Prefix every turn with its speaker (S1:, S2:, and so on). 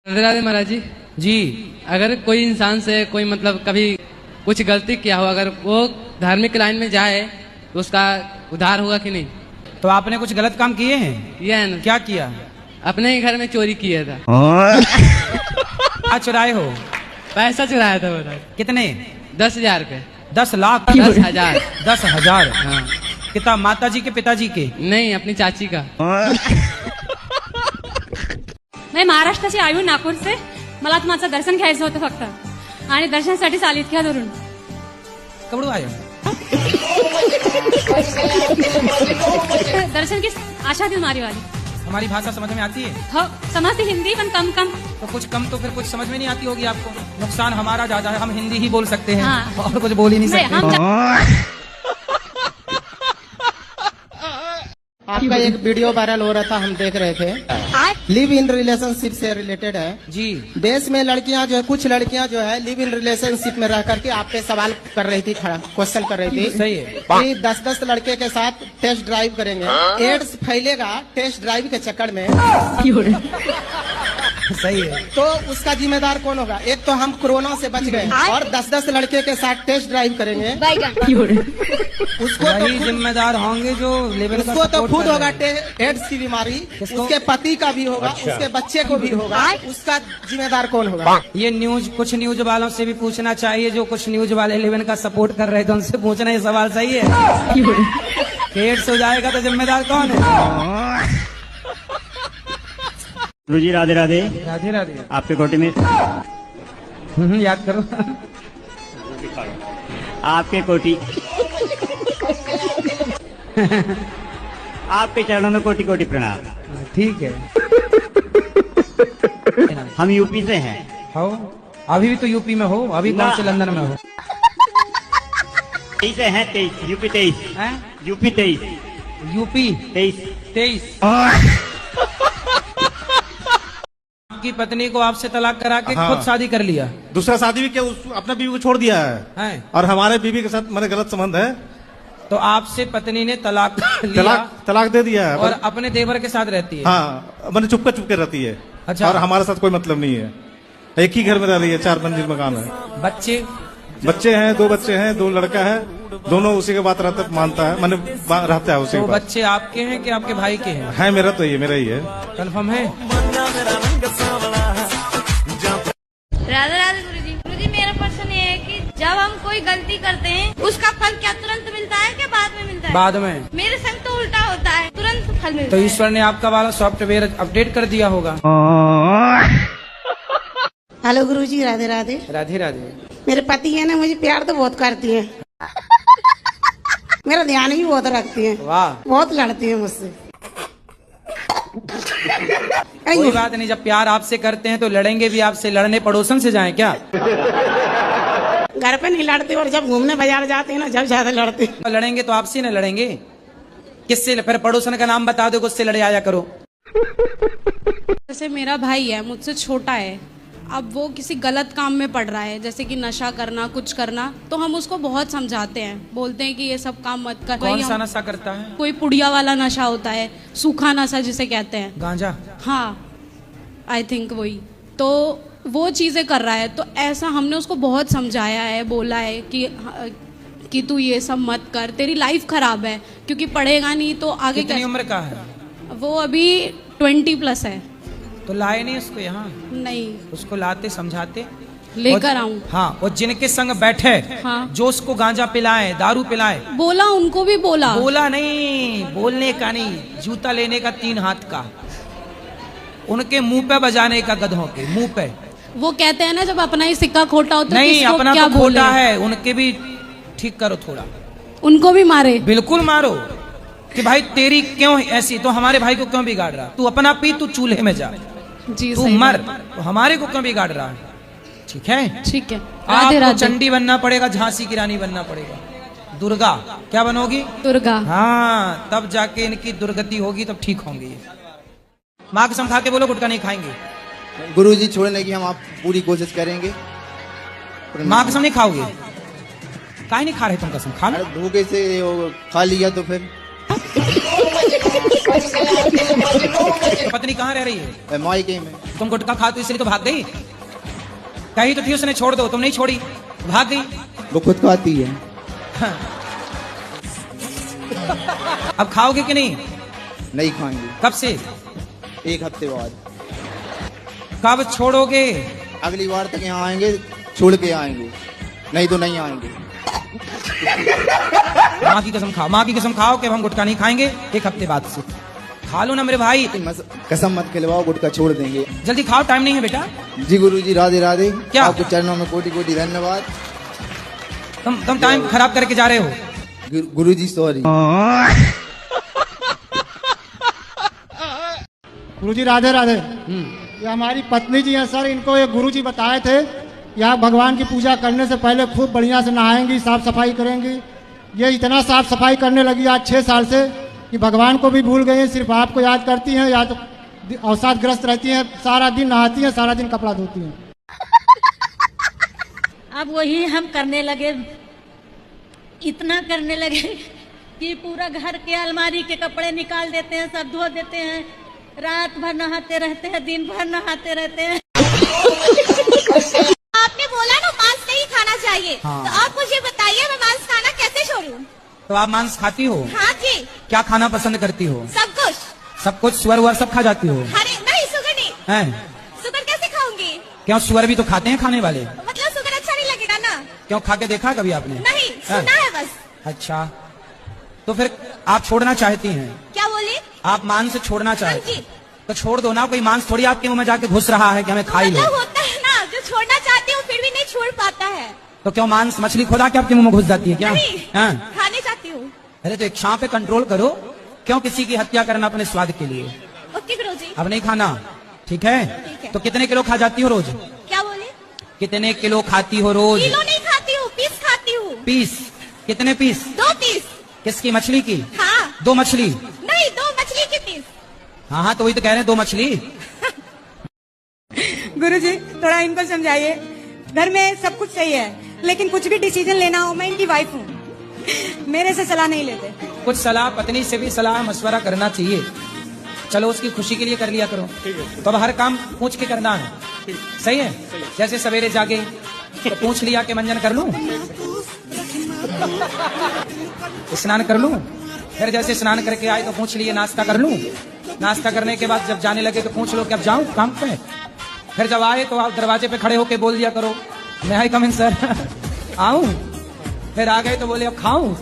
S1: राधे राधे महाराज जी।
S2: जी।
S1: अगर कोई इंसान से कोई मतलब कभी कुछ गलती किया हो, अगर वो धार्मिक लाइन में जाए तो उसका उद्धार होगा कि नहीं?
S2: तो आपने कुछ गलत काम किए हैं?
S1: किया है ना।
S2: क्या किया?
S1: अपने ही घर में चोरी किया था।
S2: क्या चुराए हो?
S1: पैसा चुराया था महाराज।
S2: कितने?
S1: 10,000 रुपए।
S2: 10 लाख?
S1: 10,000।
S2: 10,000?
S1: हाँ।
S2: कितना, माता जी के पिताजी के?
S1: नहीं, अपनी चाची का।
S3: मी महाराष्ट्राची आयु नागपूर से. मला तुमचं दर्शन घ्यायचं होतं फक्त आणि दर्शनासाठी चालीत घ्या धरून.
S2: कबड़ू आयो?
S3: दर्शन की आशा थी तुम्हारी वाली.
S2: हमारी भाषा समझ में आती है?
S3: हो समझती हिंदी पण कम कम.
S2: तो कुछ कम तो फिर कुछ समझ में नहीं आती होगी आपको. नुकसान हमारा ज्यादा है, हम हिंदी ही बोल सकते हैं.
S3: हाँ।
S2: और कुछ बोल ही नहीं सकते.
S4: आपका एक वीडियो वायरल हो रहा था, हम देख रहे थे. लिव इन रिलेशनशिप से रिलेटेड है
S2: जी.
S4: देश में लड़कियां जो है, कुछ लड़कियां जो है लिव इन रिलेशनशिप में रह करके आप पे सवाल कर रही थी, क्वेश्चन कर रही थी.
S2: सही है.
S4: कि 10-10 लड़के के साथ टेस्ट ड्राइव करेंगे, एड्स फैलेगा टेस्ट ड्राइव के चक्कर में.
S2: सही है.
S4: तो उसका जिम्मेदार कौन होगा? एक तो हम कोरोना से बच गए और 10-10 लड़के के साथ टेस्ट ड्राइव करेंगे. उसको
S2: वही जिम्मेदार होंगे जो लेवल का
S4: उसको तो
S2: सपोर्ट
S4: खुद
S2: कर
S4: होगा
S2: रहे हैं.
S4: एड्स की बीमारी,
S2: किसको?
S4: उसके पति का भी होगा.
S2: अच्छा.
S4: उसके बच्चे को भी होगा. उसका जिम्मेदार कौन होगा?
S2: ये न्यूज, कुछ न्यूज वालों से भी पूछना चाहिए, जो कुछ न्यूज वाले 11 का सपोर्ट कर रहे थे, उनसे पूछना ये सवाल सही है. एड्स हो जाएगा तो जिम्मेदार कौन है?
S5: गुरु जी राधे राधे।
S2: राधे राधे.
S5: आपके कोटि में
S2: याद करो.
S5: आपके कोटि आपके चरणों में कोटि कोटि प्रणाम.
S2: ठीक है.
S5: हम यूपी से हैं.
S2: हो अभी भी तो यूपी में हो? अभी कौन से लंदन में हो?
S5: 23 से हैं. 23 यूपी 23
S2: हैं?
S5: UP 23
S2: UP 23. आपकी पत्नी को आपसे तलाक करा के
S6: हाँ.
S2: खुद शादी कर लिया.
S6: दूसरा शादी भी किया, अपना बीवी को छोड़ दिया है. और हमारे बीवी के साथ मेरे गलत संबंध है.
S2: तो आपसे पत्नी ने तलाक लिया.
S6: तलाक दे दिया है.
S2: और अपने देवर के साथ रहती है.
S6: हाँ, मैंने चुपके रहती है.
S2: अच्छा.
S6: और हमारे साथ कोई मतलब नहीं है. एक ही घर में रह रही है, 4 मंजिल मकान है.
S2: बच्चे
S6: हैं, 2 बच्चे हैं, 2 लड़का है. दोनों उसी के बात रहता मानता है, मैंने रहता है उसी
S2: तो
S6: के बात.
S2: बच्चे आपके हैं कि आपके भाई के हैं?
S6: है मेरा, तो ये मेरा ही है.
S2: कंफर्म है?
S7: राधे राधे गुरुजी, मेरा प्रश्न ये है कि जब हम कोई गलती करते हैं उसका फल क्या तुरंत मिलता है कि बाद में मिलता है?
S2: बाद में.
S7: मेरे संग तो उल्टा होता है, तुरंत फल मिलता
S2: तो
S7: है.
S2: ईश्वर ने आपका वाला सॉफ्टवेयर अपडेट कर दिया होगा.
S8: हेलो गुरुजी, राधे राधे.
S2: राधे राधे.
S8: मेरे पति है ना, मुझे प्यार तो बहुत करती है. मेरा ध्यान भी बहुत रखती है.
S2: वाह.
S8: बहुत लड़ती है मुझसे.
S2: कोई बात नहीं, जब प्यार आपसे करते हैं तो लड़ेंगे भी आपसे. लड़ने पड़ोसन से जाएं क्या?
S8: घर पे नहीं लड़ते, और जब घूमने बाजार जाते हैं ना, जब ज्यादा लड़ते हैं.
S2: लड़ेंगे तो आपसे न लड़ेंगे. किससे? फिर पड़ोसन का नाम बता दो, उससे लड़े आया करो.
S9: जैसे मेरा भाई है, मुझसे छोटा है, अब वो किसी गलत काम में पड़ रहा है, जैसे कि नशा करना, कुछ करना, तो हम उसको बहुत समझाते हैं, बोलते हैं कि ये सब काम मत कर.
S2: कौन सा नशा करता है?
S9: कोई पुड़िया वाला नशा होता है, सूखा नशा जिसे कहते हैं.
S2: गांजा.
S9: हाँ, आई थिंक वही. तो वो चीजें कर रहा है, तो ऐसा हमने उसको बहुत समझाया है, बोला है कि तू ये सब मत कर, तेरी लाइफ खराब है, क्योंकि पढ़ेगा नहीं तो आगे.
S2: कितनी उम्र का है
S9: वो? अभी 20+ है.
S2: तो लाए नहीं उसको यहाँ?
S9: नहीं.
S2: उसको लाते, समझाते,
S9: लेकर आऊं.
S2: हाँ, वो जिनके संग बैठे,
S9: हाँ,
S2: जो उसको गांजा पिलाए, दारू पिलाए.
S9: बोला, उनको भी बोला
S2: नहीं, बोलने का नहीं, जूता लेने का 3 हाथ का, उनके मुंह पे बजाने का, गधों के मुंह पे.
S9: वो कहते हैं ना, जब अपना ही सिक्का खोटा होता है,
S2: नहीं, अपना
S9: क्या
S2: तो खोटा है, उनके भी ठीक करो थोड़ा.
S9: उनको भी मारे.
S2: बिल्कुल मारो. कि भाई तेरी क्यों ऐसी, तो हमारे भाई को क्यों बिगाड़ रहा? तू अपना पी, तू चूल्हे में जा.
S9: जी,
S2: तू मर, तो हमारे को क्यों बिगाड़ रहा है? ठीक है,
S9: ठीक है.
S2: आपको चंडी बनना पड़ेगा, झांसी की रानी बनना पड़ेगा. दुर्गा. क्या बनोगी?
S9: दुर्गा.
S2: हाँ, तब जाके इनकी दुर्गति होगी, तब ठीक होंगे. माँ कसम खा के बोलो, गुटखा नहीं खाएंगे.
S10: गुरुजी छोड़ने की हम आप पूरी कोशिश करेंगे.
S2: माँ कसम नहीं खाओगे? काहे नहीं खा रहे तुम कसम? खा लो.
S10: धोखे से खा लिया तो फिर
S2: तो पत्नी कहाँ रह रही है?
S10: मायके में।
S2: तुम गुटखा खाते इसलिए तो भाग गई? कही तो थी उसने छोड़ दो, तुम नहीं छोड़ी, भाग गई।
S10: वो खुद को आती है।
S2: अब खाओगे कि नहीं?
S10: नहीं खाएंगे।
S2: कब से?
S10: 1 हफ्ते बाद।
S2: कब छोड़ोगे?
S10: अगली बार तक यहाँ आएंगे, छोड़ के आएंगे, नहीं तो नहीं आएंगे।
S2: माँ की कसम खाओ, माँ की कसम खाओ कि हम गुटखा नहीं खाएंगे 1 हफ्ते बाद से। खा लो ना मेरे भाई।
S10: कसम मत खिलवाओ, गुटखा छोड़ देंगे।
S2: जल्दी खाओ, टाइम नहीं है बेटा।
S10: जी गुरुजी, राधे राधे।
S2: क्या?
S10: आपको चरणों में कोटि कोटि धन्यवाद।
S2: तुम टाइम खराब करके जा रहे हो।
S10: गुरुजी सॉरी।
S11: गुरुजी राधे राधे। ये हमारी पत्नी जी हैं सर, इनको ये गुरुजी बताए थे यहाँ भगवान की पूजा करने से पहले खूब बढ़िया से नहाएंगी, साफ सफाई करेंगी। ये इतना साफ सफाई करने लगी आज 6 साल से कि भगवान को भी भूल गई हैं, सिर्फ आपको याद करती हैं, या तो अवसादग्रस्त रहती हैं, सारा दिन नहाती हैं, सारा दिन कपड़ा धोती हैं।
S12: अब वही हम करने लगे, इतना करने लगे कि पूरा घर के अलमारी के कपड़े निकाल देते हैं, सब धो देते हैं, रात भर नहाते रहते हैं, दिन भर नहाते रहते हैं।
S7: आपने बोला ना मांस नहीं खाना चाहिए,
S2: हाँ।
S7: तो आप मुझे बताइए मैं मांस खाना कैसे छोड़ूं?
S2: तो आप मांस खाती हो?
S7: हाँ जी।
S2: क्या खाना पसंद करती हो?
S7: सब कुछ।
S2: सब कुछ? सुअर वुअर सब खा जाती हो?
S7: अरे नहीं, सुगर नहीं।
S2: हैं?
S7: सुगर कैसे खाऊंगी?
S2: क्यों, सुअर भी तो खाते हैं खाने वाले।
S7: मतलब सुगर अच्छा नहीं लगेगा ना?
S2: क्यों, खा के देखा कभी आपने?
S7: नहीं, सुना है बस।
S2: अच्छा, तो फिर आप छोड़ना चाहती हैं?
S7: क्या बोले?
S2: आप मांस छोड़ना चाहती
S7: हाँ
S2: हैं?
S7: जी।
S2: तो छोड़ दो ना, कोई मांस थोड़ी आपके मुंह में जाके घुस रहा है कि हमें खा ही लो।
S7: मतलब होता है ना, जो छोड़ना चाहती हूँ फिर भी नहीं छोड़ पाता है।
S2: तो क्यों, मांस मछली खुदा के आपके मुंह में घुस जाती है क्या?
S7: नहीं,
S2: हाँ?
S7: खाने चाहती हूँ।
S2: अरे तो एक शाम पे कंट्रोल करो, क्यों किसी की हत्या करना अपने स्वाद के लिए?
S7: ओके गुरुजी।
S2: अब नहीं खाना, ठीक है?
S7: ठीक है।
S2: तो कितने किलो खा जाती हो रोज?
S7: क्या बोले?
S2: कितने किलो खाती हो रोज?
S7: किलो नहीं खाती हूँ, पीस खाती हूँ।
S2: पीस? कितने पीस?
S7: 2 पीस।
S2: किसकी, मछली की?
S7: हाँ।
S2: 2 मछली?
S7: नहीं, 2 मछली के पीस।
S2: हाँ हाँ, तो वही तो कह रहे हैं, 2 मछली।
S13: गुरुजी थोड़ा इनको समझाइए, घर में सब कुछ सही है लेकिन कुछ भी डिसीजन लेना हो, मैं इनकी वाइफ हूँ, मेरे से सलाह नहीं लेते।
S2: कुछ सलाह पत्नी से भी सलाह मशवरा करना चाहिए। चलो उसकी खुशी के लिए कर लिया करो। तो अब हर काम पूछ के करना है, सही है? जैसे सवेरे जागे तो पूछ लिया कि मंजन कर लूं, स्नान कर लूं, फिर जैसे स्नान करके आए तो पूछ लिए नाश्ता कर लूं, नाश्ता करने के बाद जब जाने लगे तो पूछ लो कि अब जाऊं काम पे, फिर जब आए तो आप दरवाजे पे खड़े होके बोल दिया करो मैं आई कम इन सर, आऊं, फिर आ गए तो बोले अब खाऊं।